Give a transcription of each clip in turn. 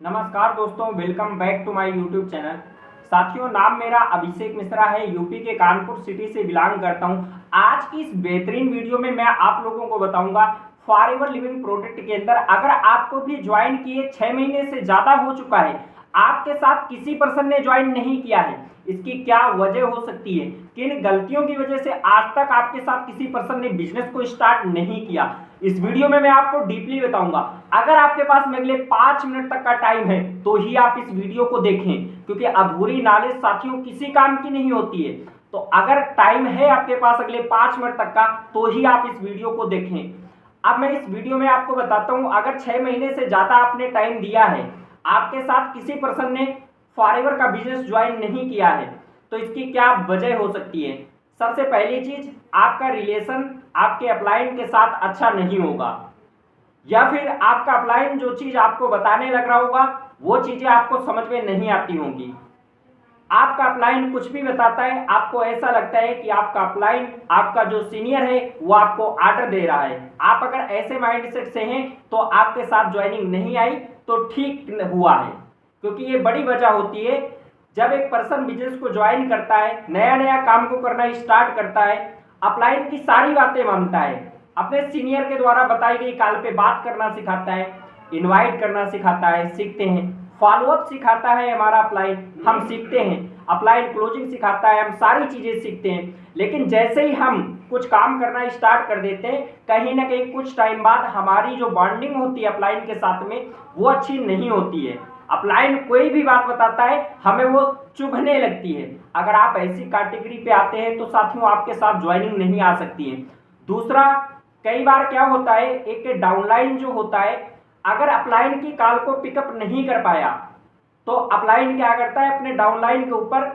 नमस्कार दोस्तों, welcome back to my YouTube channel. साथियों, नाम मेरा अभिषेक मिश्रा है। यूपी के कानपुर सिटी से बिलोंग करता हूं। आज की इस बेहतरीन वीडियो में मैं आप लोगों को बताऊंगा फॉरएवर लिविंग प्रोडक्ट के अंदर अगर आपको भी ज्वाइन किए 6 महीने से ज़्यादा हो चुका है, आपके साथ किसी पर्सन ने ज्वाइन नहीं किया है, इसकी क्या वजह हो सकती है, किन गलतियों की वजह से आज तक आपके साथ किसी पर्सन ने बिजनेस को स्टार्ट नहीं किया, इस वीडियो में मैं आपको डीपली बताऊंगा। अगर आपके पास में अगले 5 मिनट तक का टाइम है तो ही आप इस वीडियो को देखें, क्योंकि अधूरी नॉलेज साथियों किसी काम की नहीं होती है। तो अगर टाइम है आपके पास अगले 5 मिनट तक का तो ही आप इस वीडियो को देखें। अब मैं इस वीडियो में आपको बताता हूं, अगर 6 महीने से ज्यादा आपने टाइम दिया है, आपके साथ किसी पर्सन ने फॉरएवर का बिजनेस ज्वाइन नहीं किया है, तो इसकी क्या वजह हो सकती है। सबसे पहली चीज, आपका रिलेशन आपके अपलाइन के साथ अच्छा नहीं होगा, या फिर आपका अपलाइन जो चीज आपको बताने लग रहा होगा वो चीजें आपको समझ में नहीं आती होंगी। आपका अपलाइन कुछ भी बताता है, आपको ऐसा लगता है कि आपका अपलाइन, आपका जो सीनियर है वो आपको ऑर्डर दे रहा है। आप अगर ऐसे माइंडसेट से हैं तो आपके साथ ज्वाइनिंग नहीं आई तो ठीक हुआ है, क्योंकि ये बड़ी वजह होती है। जब एक पर्सन बिजनेस को ज्वाइन करता है, नया नया काम को करना स्टार्ट करता है, अपलाइन की सारी बातें मानता है, अपने सीनियर के द्वारा बताई गई कॉल पे बात करना सिखाता है, इनवाइट करना सिखाता है, सीखते हैं, फॉलोअप सिखाता है हमारा अपलाइन, हम सीखते हैं, अपलाइन क्लोजिंग सिखाता है, हम सारी चीजें सीखते हैं। लेकिन जैसे ही हम कुछ काम करना स्टार्ट कर देते हैं, कहीं ना कहीं कुछ टाइम बाद हमारी जो बॉन्डिंग होती है अपलाइन के साथ में वो अच्छी नहीं होती है। अपलाइन कोई भी बात बताता है हमें वो चुभने लगती है। अगर आप ऐसी कैटेगरी पे आते हैं तो साथियों आपके साथ ज्वाइनिंग नहीं आ सकती है। दूसरा, कई बार क्या होता है, एक डाउनलाइन जो होता है, अगर अपलाइन की कॉल को पिकअप नहीं कर पाया तो अपलाइन क्या करता है, अपने डाउनलाइन के ऊपर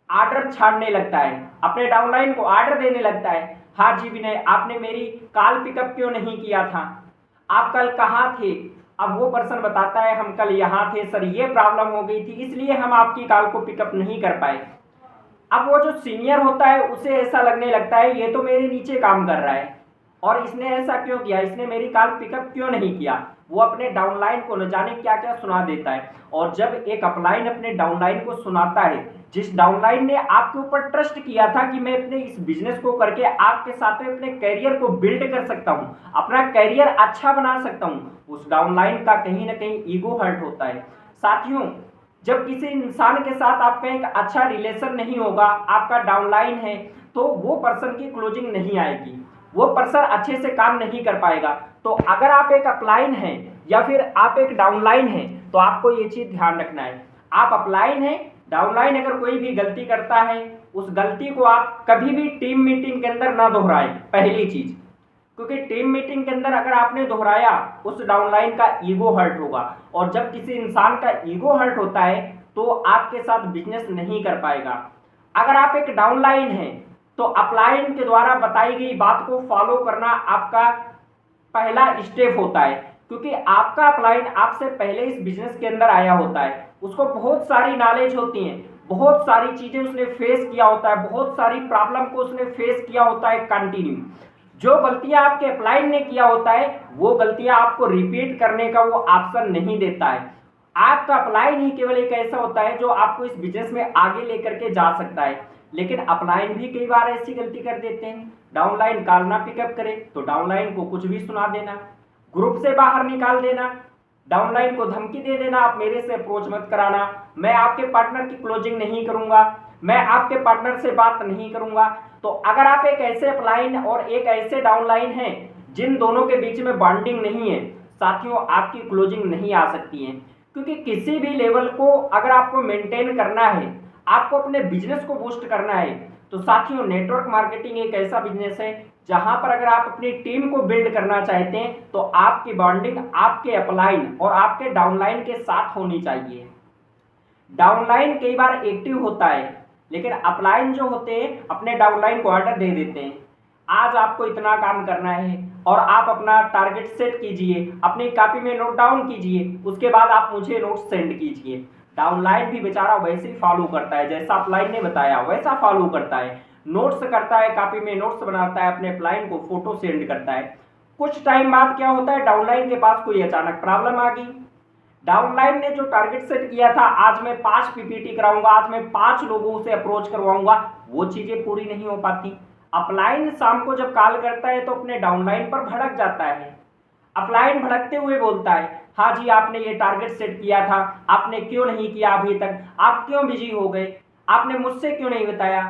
ऑर्डर छाड़ने लगता है, अपने डाउनलाइन को ऑर्डर देने लगता है। हाँ जी विनय, आपने मेरी कॉल पिकअप क्यों नहीं किया था, आप कल कहाँ थे। अब वो पर्सन बताता है हम कल यहाँ थे सर, ये प्रॉब्लम हो गई थी इसलिए हम आपकी कॉल को पिकअप नहीं कर पाए। अब वो जो सीनियर होता है उसे ऐसा लगने लगता है ये तो मेरे नीचे काम कर रहा है और इसने ऐसा क्यों किया, इसने मेरी कॉल पिकअप क्यों नहीं किया। वो अपने डाउनलाइन को न जाने क्या क्या सुना देता है। और जब एक अपलाइन अपने डाउनलाइन को सुनाता है, जिस डाउनलाइन ने आपके ऊपर ट्रस्ट किया था कि मैं अपने इस बिजनेस को करके आपके साथ में अपने करियर को बिल्ड कर सकता हूं, अपना करियर अच्छा बना सकता हूं, उस डाउनलाइन का कहीं ना कहीं ईगो हर्ट होता है। साथियों, जब किसी इंसान के साथ आपका एक अच्छा रिलेशन नहीं होगा, आपका डाउनलाइन है, तो वो पर्सन की क्लोजिंग नहीं आएगी, वो पर्सन अच्छे से काम नहीं कर पाएगा। तो अगर आप एक अपलाइन हैं या फिर आप एक डाउनलाइन हैं तो आपको ये चीज ध्यान रखना है। आप अपलाइन हैं, डाउनलाइन अगर कोई भी गलती करता है, उस गलती को आप कभी भी टीम मीटिंग के अंदर ना दोहराएं, पहली चीज, क्योंकि टीम मीटिंग के अंदर अगर आपने दोहराया उस डाउनलाइन का ईगो हर्ट होगा, और जब किसी इंसान का ईगो हर्ट होता है तो आपके साथ बिजनेस नहीं कर पाएगा। अगर आप एक डाउनलाइन हैं तो अपलाइन के द्वारा बताई गई बात को फॉलो करना आपका पहला स्टेप होता है, क्योंकि आपका अपलाइन आपसे पहले इस बिजनेस के अंदर आया होता है, उसको बहुत सारी नॉलेज होती है, बहुत सारी चीजें उसने फेस किया होता है, बहुत सारी प्रॉब्लम को उसने फेस किया होता है कंटिन्यू। जो गलतियां आपके अपलाइन ने किया होता है वो गलतियां आपको रिपीट करने का वो ऑप्शन नहीं देता है। आपका अपलाइन ही केवल एक ऐसा होता है जो आपको इस बिजनेस में आगे लेकर के जा सकता है। लेकिन अपलाइन भी कई बार ऐसी गलती कर देते हैं, डाउनलाइन कॉल ना पिकअप करे तो डाउनलाइन को कुछ भी सुना देना, ग्रुप से बाहर निकाल देना, डाउनलाइन को धमकी दे देना, आप मेरे से अप्रोच मत कराना, मैं आपके पार्टनर की क्लोजिंग नहीं करूंगा, मैं आपके पार्टनर से बात नहीं करूंगा। तो अगर आप एक ऐसे अपलाइन और एक ऐसे डाउनलाइन हैं जिन दोनों के बीच में बॉन्डिंग नहीं है, साथियों आपकी क्लोजिंग नहीं आ सकती है। क्योंकि किसी भी लेवल को अगर आपको मेंटेन करना है, आपको अपने बिजनेस को बूस्ट करना है, तो साथियों नेटवर्क मार्केटिंग एक ऐसा बिजनेस है जहां पर अगर आप अपनी टीम को बिल्ड करना चाहते हैं तो आपकी बॉन्डिंग आपके अपलाइन और आपके डाउनलाइन के साथ होनी चाहिए। डाउनलाइन कई बार एक्टिव होता है, लेकिन अपलाइन जो होते हैं अपने डाउनलाइन को ऑर्डर दे देते हैं, आज आपको इतना काम करना है और आप अपना टारगेट सेट कीजिए, अपनी कॉपी में नोट डाउन कीजिए, उसके बाद आप मुझे नोट सेंड कीजिए। डाउनलाइन भी बेचारा वैसे ही फॉलो करता है, जैसा अपलाइन ने बताया वैसा फॉलो करता है, नोट्स करता है, कॉपी में नोट्स बनाता है, अपने अपलाइन को फोटो सेंड करता है। कुछ टाइम बाद क्या होता है, डाउनलाइन के पास कोई अचानक प्रॉब्लम आ गई, डाउनलाइन ने जो टारगेट सेट किया था, आज मैं 5 पीपीटी कराऊंगा, आज मैं 5 लोगों से अप्रोच करवाऊंगा, वो चीजें पूरी नहीं हो पाती। अपलाइन शाम को जब कॉल करता है तो अपने डाउनलाइन पर भड़क जाता है। अपलाइन भड़कते हुए बोलता है, हाँ जी आपने ये टारगेट सेट किया था, आपने क्यों नहीं किया अभी तक, आप क्यों बिजी हो गए, आपने मुझसे क्यों नहीं बताया।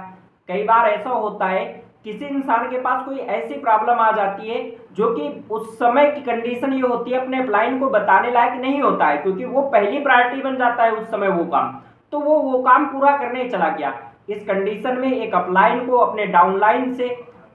कई बार ऐसा होता है किसी इंसान के पास कोई ऐसी प्रॉब्लम आ जाती है जो कि उस समय की कंडीशन ये होती है अपने अपलाइन को बताने लायक नहीं होता है, क्योंकि वो पहली प्रायोरिटी बन जाता है उस समय वो काम, तो वो काम पूरा करने चला गया। इस कंडीशन में एक अपलाइन को अपने डाउनलाइन से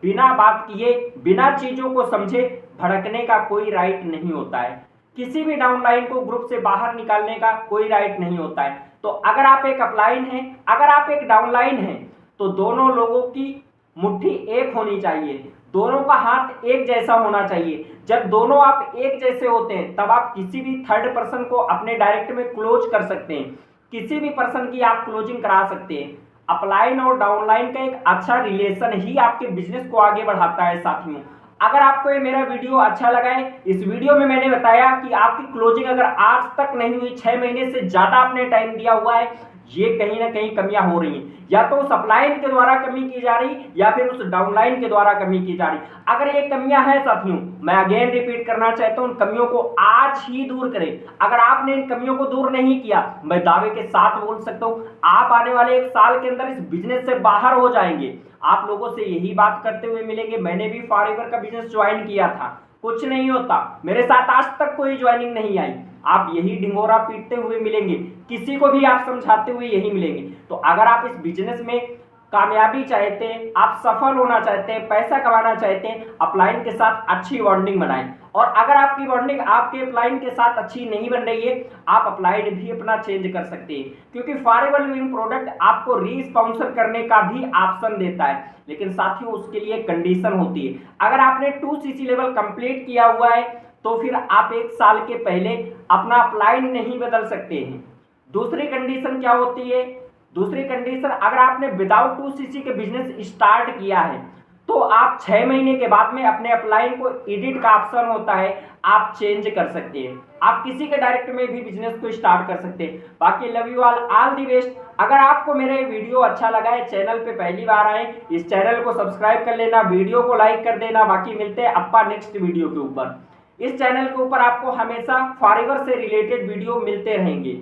बिना बात किए, बिना चीजों को समझे भड़कने का कोई राइट नहीं होता है। किसी भी डाउनलाइन को ग्रुप से बाहर निकालने का कोई राइट नहीं होता है। तो अगर आप एक अपलाइन हैं, अगर आप एक डाउनलाइन हैं, तो दोनों लोगों की मुट्ठी एक होनी चाहिए, दोनों का हाथ एक जैसा होना चाहिए। जब दोनों आप एक जैसे होते हैं तब आप किसी भी थर्ड पर्सन को अपने डायरेक्ट में क्लोज कर सकते हैं, किसी भी पर्सन की आप क्लोजिंग करा सकते हैं। अपलाइन और डाउनलाइन का एक अच्छा रिलेशन ही आपके बिजनेस को आगे बढ़ाता है साथियों। अगर आपको ये मेरा वीडियो अच्छा लगा है, इस वीडियो में मैंने बताया कि आपकी क्लोजिंग अगर आज तक नहीं हुई, 6 महीने से ज्यादा आपने टाइम दिया हुआ है, ये कहीं ना कहीं कमियां हो रही हैं, या तो उस अपलाइन के द्वारा कमी की जा रही या फिर उस डाउनलाइन के द्वारा कमी की जा रही। अगर ये कमियां हैं साथियों, मैं अगेन रिपीट करना चाहता हूं, उन कमियों को आज ही दूर करें। अगर आपने इन कमियों को दूर नहीं किया, मैं दावे के साथ बोल सकता हूं आप आने वाले 1 साल के अंदर इस बिजनेस से बाहर हो जाएंगे। आप लोगों से यही बात करते हुए मिलेंगे। मैंने भी फॉरएवर का बिजनेस ज्वाइन किया था, कुछ नहीं होता, मेरे साथ आज तक कोई ज्वाइनिंग नहीं आई। आप यही डिंगोरा पीटते हुए मिलेंगे, किसी को भी आप समझाते हुए यही मिलेंगे। तो अगर आप इस बिजनेस में कामयाबी चाहते हैं, आप सफल होना चाहते हैं, पैसा कमाना चाहते हैं, अपलाइन के साथ अच्छी बॉन्डिंग बनाएं। और अगर आपकी बॉन्डिंग आपके अपलाइन के साथ अच्छी नहीं बन रही है, आप अपलाइन भी अपना चेंज कर सकते हैं, क्योंकि फॉरएवर लिविंग प्रोडक्ट आपको रीस्पॉन्सर करने का भी ऑप्शन देता है। लेकिन साथियों उसके लिए कंडीशन होती है। अगर आपने 2cc लेवल कंप्लीट किया हुआ है तो फिर आप 1 साल के पहले अपना अपलाइन नहीं बदल सकते हैं। दूसरी कंडीशन क्या होती है, दूसरी कंडीशन अगर आपने विदाउट 2cc के बिजनेस स्टार्ट किया है तो आप 6 महीने के बाद में अपने अपलाइन को एडिट का ऑप्शन होता है, आप चेंज कर सकते हैं, आप किसी के डायरेक्ट में भी बिजनेस को स्टार्ट कर सकते हैं। बाकी love you all the best. अगर आपको मेरा ये वीडियो अच्छा लगा है, चैनल पे पहली बार आए, इस चैनल को सब्सक्राइब कर लेना, वीडियो को लाइक कर देना। बाकी मिलते हैं अपा नेक्स्ट वीडियो के ऊपर। इस चैनल के ऊपर आपको हमेशा फॉरएवर से रिलेटेड वीडियो मिलते रहेंगे।